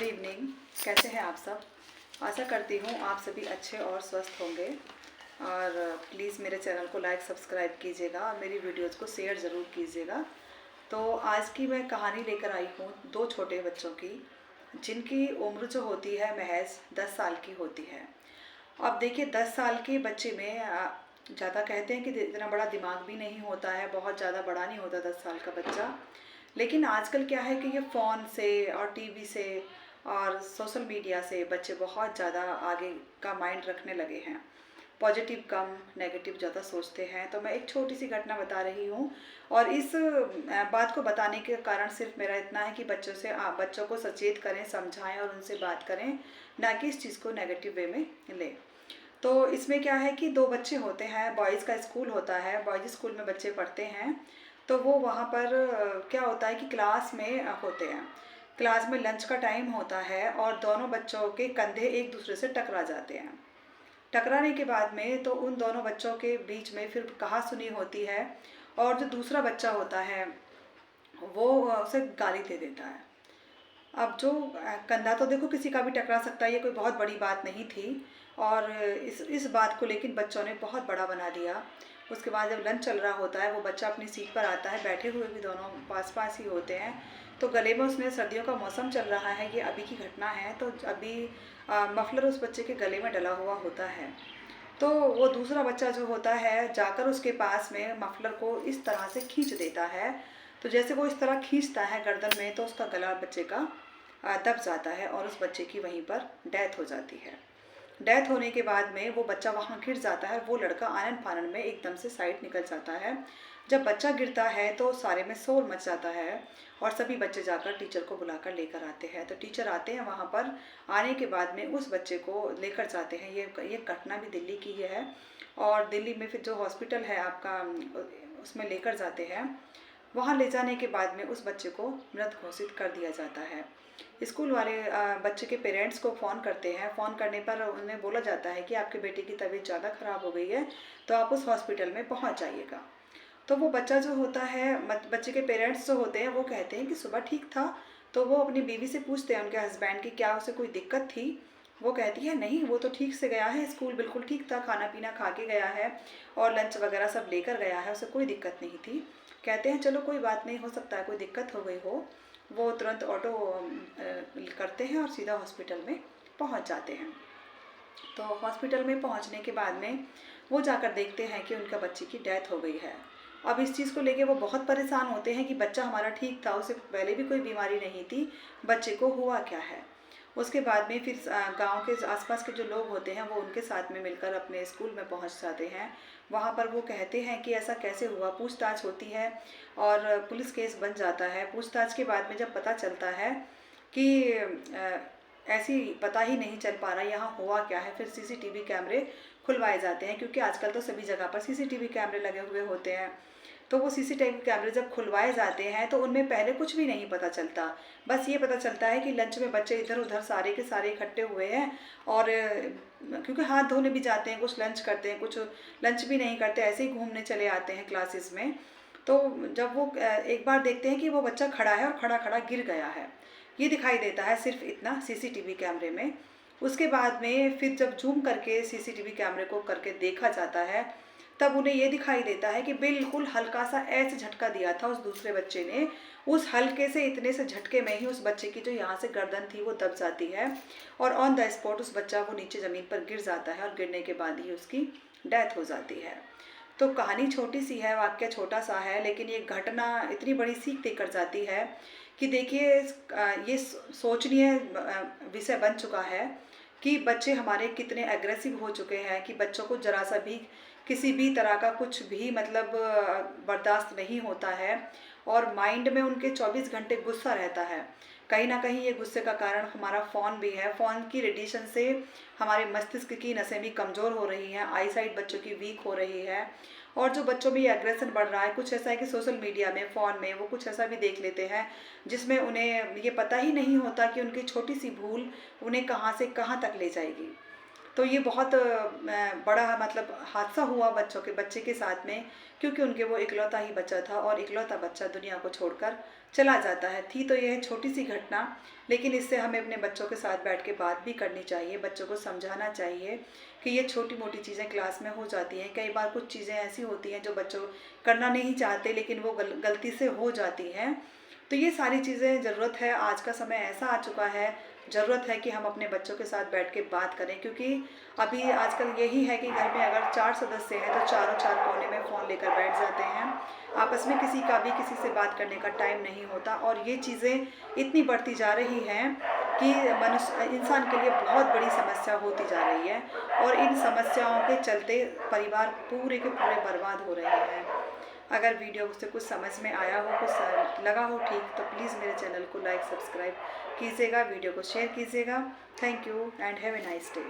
Good evening. कैसे हैं आप सब? आशा करती हूँ आप सभी अच्छे और स्वस्थ होंगे। और प्लीज़ मेरे चैनल को लाइक सब्सक्राइब कीजिएगा और मेरी वीडियोज़ को शेयर ज़रूर कीजिएगा। तो आज की मैं कहानी लेकर आई हूँ दो छोटे बच्चों की, जिनकी उम्र जो होती है महज 10 साल की होती है। अब देखिए 10 साल के बच्चे में ज़्यादा कहते हैं कि इतना बड़ा दिमाग भी नहीं होता है, बहुत ज़्यादा बड़ा नहीं होता 10 साल का बच्चा। लेकिन आजकल क्या है कि ये फ़ोन से और टीवी से और सोशल मीडिया से बच्चे बहुत ज़्यादा आगे का माइंड रखने लगे हैं। पॉजिटिव कम, नेगेटिव ज़्यादा सोचते हैं। तो मैं एक छोटी सी घटना बता रही हूँ और इस बात को बताने के कारण सिर्फ मेरा इतना है कि बच्चों को सचेत करें, समझाएं और उनसे बात करें, ना कि इस चीज़ को नेगेटिव वे में लें। तो इसमें क्या है कि दो बच्चे होते हैं, बॉयज़ का स्कूल होता है, बॉयज़ स्कूल में बच्चे पढ़ते हैं। तो वो वहाँ पर क्या होता है कि क्लास में होते हैं, क्लास में लंच का टाइम होता है और दोनों बच्चों के कंधे एक दूसरे से टकरा जाते हैं। टकराने के बाद में तो उन दोनों बच्चों के बीच में फिर कहा-सुनी होती है और जो दूसरा बच्चा होता है वो उसे गाली दे देता है। अब जो कंधा तो देखो किसी का भी टकरा सकता है, ये कोई बहुत बड़ी बात नहीं थी। और इस बात को लेकिन बच्चों ने बहुत बड़ा बना दिया। उसके बाद जब लंच चल रहा होता है, वो बच्चा अपनी सीट पर आता है, बैठे हुए भी दोनों पास पास ही होते हैं। तो गले में उसने, सर्दियों का मौसम चल रहा है, ये अभी की घटना है, तो अभी मफलर उस बच्चे के गले में डला हुआ होता है। तो वो दूसरा बच्चा जो होता है जाकर उसके पास में मफलर को इस तरह से खींच देता है। तो जैसे वो इस तरह खींचता है गर्दन में, तो उसका गला बच्चे का दब जाता है और उस बच्चे की वहीं पर डेथ हो जाती है। डेथ होने के बाद में वो बच्चा वहाँ गिर जाता है, वो लड़का आनन फानन में एकदम से साइड निकल जाता है। जब बच्चा गिरता है तो सारे में शोर मच जाता है और सभी बच्चे जाकर टीचर को बुलाकर लेकर आते हैं। तो टीचर आते हैं वहाँ पर, आने के बाद में उस बच्चे को लेकर जाते हैं। ये घटना भी दिल्ली की ही है और दिल्ली में फिर जो हॉस्पिटल है आपका, उसमें लेकर जाते हैं। वहाँ ले जाने के बाद में उस बच्चे को मृत घोषित कर दिया जाता है। स्कूल वाले बच्चे के पेरेंट्स को फ़ोन करते हैं। फ़ोन करने पर उन्हें बोला जाता है कि आपके बेटे की तबीयत ज़्यादा ख़राब हो गई है, तो आप उस हॉस्पिटल में पहुंच जाइएगा। तो वो बच्चा जो होता है, बच्चे के पेरेंट्स जो होते हैं, वो कहते हैं कि सुबह ठीक था। तो वो अपनी बीवी से पूछते हैं, उनके हस्बैंड की, क्या उसे कोई दिक्कत थी? वो कहती है नहीं, वो तो ठीक से गया है, स्कूल बिल्कुल ठीक था, खाना पीना खा के गया है और लंच वगैरह सब लेकर गया है, उसे कोई दिक्कत नहीं थी। कहते हैं चलो कोई बात नहीं, हो सकता है कोई दिक्कत हो गई हो। वो तुरंत ऑटो करते हैं और सीधा हॉस्पिटल में पहुंच जाते हैं। तो हॉस्पिटल में पहुंचने के बाद में वो जाकर देखते हैं कि उनका बच्चे की डेथ हो गई है। अब इस चीज़ को लेके वो बहुत परेशान होते हैं कि बच्चा हमारा ठीक था, उसे पहले भी कोई बीमारी नहीं थी, बच्चे को हुआ क्या है। उसके बाद में फिर गांव के आसपास के जो लोग होते हैं वो उनके साथ में मिलकर अपने स्कूल में पहुंच जाते हैं। वहां पर वो कहते हैं कि ऐसा कैसे हुआ, पूछताछ होती है और पुलिस केस बन जाता है। पूछताछ के बाद में जब पता चलता है कि ऐसी पता ही नहीं चल पा रहा यहाँ हुआ क्या है, फिर सीसीटीवी कैमरे खुलवाए जाते हैं, क्योंकि आजकल तो सभी जगह पर सीसीटीवी कैमरे लगे हुए होते हैं। तो वो सीसीटीवी कैमरे जब खुलवाए जाते हैं तो उनमें पहले कुछ भी नहीं पता चलता। बस ये पता चलता है कि लंच में बच्चे इधर उधर सारे के सारे इकट्ठे हुए हैं और क्योंकि हाथ धोने भी जाते हैं, कुछ लंच करते हैं, कुछ लंच भी नहीं करते, ऐसे ही घूमने चले आते हैं क्लासेस में। तो जब वो एक बार देखते हैं कि वो बच्चा खड़ा है और खड़ा खड़ा गिर गया है, ये दिखाई देता है सिर्फ इतना सीसीटीवी कैमरे में। उसके बाद में फिर जब जूम करके सीसीटीवी कैमरे को करके देखा जाता है, तब उन्हें ये दिखाई देता है कि बिल्कुल हल्का सा ऐसे झटका दिया था उस दूसरे बच्चे ने। उस हल्के से इतने से झटके में ही उस बच्चे की जो यहाँ से गर्दन थी वो दब जाती है और ऑन द स्पॉट उस बच्चा वो नीचे ज़मीन पर गिर जाता है और गिरने के बाद ही उसकी डेथ हो जाती है। तो कहानी छोटी सी है, वाक्य छोटा सा है, लेकिन ये घटना इतनी बड़ी सीख देकर जाती है कि देखिए ये सोचनीय विषय बन चुका है कि बच्चे हमारे कितने एग्रेसिव हो चुके हैं कि बच्चों को ज़रा सा भी किसी भी तरह का कुछ भी मतलब बर्दाश्त नहीं होता है और माइंड में उनके 24 घंटे गुस्सा रहता है। कहीं ना कहीं ये गुस्से का कारण हमारा फ़ोन भी है। फ़ोन की रेडिएशन से हमारे मस्तिष्क की नसें भी कमज़ोर हो रही हैं, आईसाइट बच्चों की वीक हो रही है और जो बच्चों में ये एग्रेशन बढ़ रहा है, कुछ ऐसा है कि सोशल मीडिया में, फ़ोन में वो कुछ ऐसा भी देख लेते हैं जिसमें उन्हें ये पता ही नहीं होता कि उनकी छोटी सी भूल उन्हें कहाँ से कहाँ तक ले जाएगी। तो ये बहुत बड़ा मतलब हादसा हुआ बच्चे के साथ में, क्योंकि उनके वो इकलौता ही बच्चा था और इकलौता बच्चा दुनिया को छोड़कर चला जाता है। थी तो यह छोटी सी घटना, लेकिन इससे हमें अपने बच्चों के साथ बैठ के बात भी करनी चाहिए, बच्चों को समझाना चाहिए कि ये छोटी मोटी चीज़ें क्लास में हो जाती हैं। कई बार कुछ चीज़ें ऐसी होती हैं जो बच्चों करना नहीं चाहते, लेकिन वो गलती से हो जाती हैं। तो ये सारी चीज़ें ज़रूरत है, आज का समय ऐसा आ चुका है, ज़रूरत है कि हम अपने बच्चों के साथ बैठ के बात करें, क्योंकि अभी आजकल यही है कि घर में अगर 4 सदस्य हैं तो चारों चार कोने में फ़ोन लेकर बैठ जाते हैं। आपस में किसी का भी किसी से बात करने का टाइम नहीं होता, और ये चीज़ें इतनी बढ़ती जा रही हैं कि इंसान के लिए बहुत बड़ी समस्या होती जा रही है, और इन समस्याओं के चलते परिवार पूरे के पूरे बर्बाद हो रहे हैं। अगर वीडियो से कुछ समझ में आया हो, कुछ लगा हो ठीक, तो प्लीज़ मेरे चैनल को लाइक सब्सक्राइब कीजिएगा, वीडियो को शेयर कीजिएगा। Thank you and have a nice day.